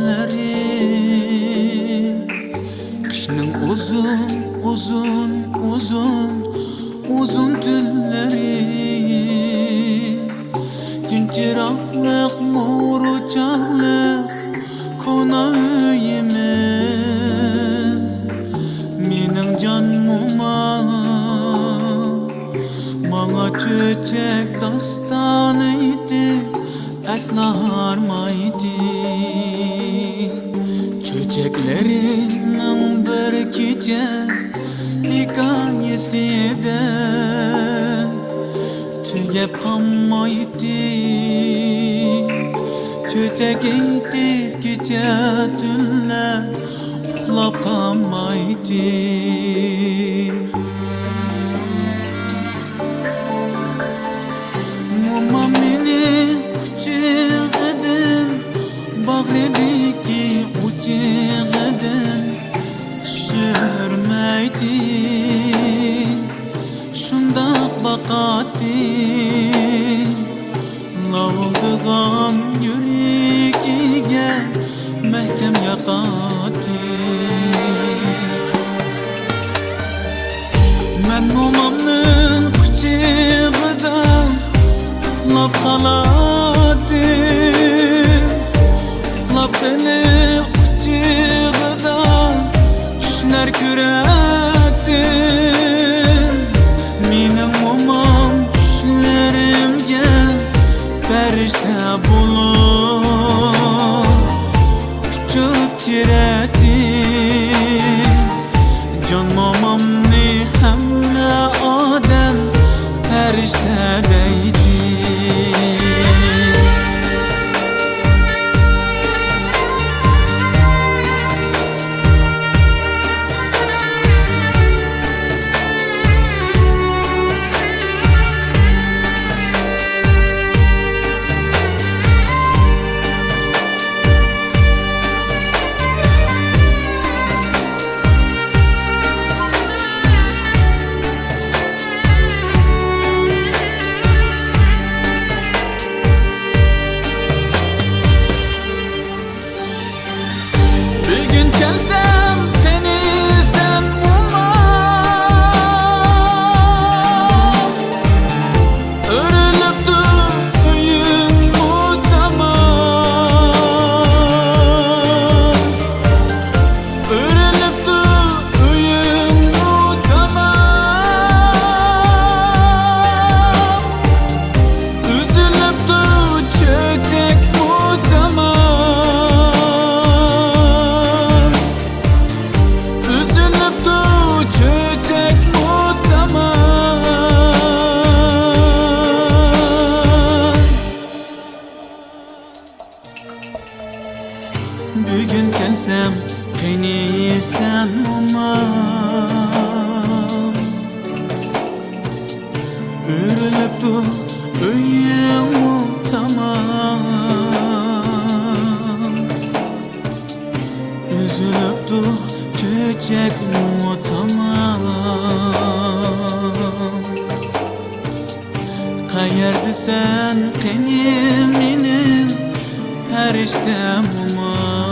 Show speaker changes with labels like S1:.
S1: tünleri, kışның uzun tünleri, Cinciraqlık morucaqlık kona öyimiz. Mening canmuma Mağa çöçek dastanıydı, asla harmaydı. Çöçeklerinin bir gece hikayesiydi, tüyep kalmaydı. Çöçek eğitip gece tünler uxlab kalmaydı. Mama meni kucağıdın, bağrıdaki ucağıdın düşürmeydi. Şundaq bakatı, lavulduğum yüreğine mehkem yaqatı. Men momamның kucağıda uxlab qaladım, uxlab qilib kucağıda tushlar ko'radim. Mening momam tushlarimga farishta bo'lib kuchib kiradi. Jon momamni hamma odam farishta deydi. Bir gün gelsem tenizem umam, örülüptü öyüm utamam, örülüptü öyüm utamam, üzülüptü çöçek utamam. Çöçek mutaman. Bugün gelsem qiynaysam momam, o'rilibdi uyim tamam, üzülüptü çöçek mutaman. Qayerdasan qani mening farishtam momam?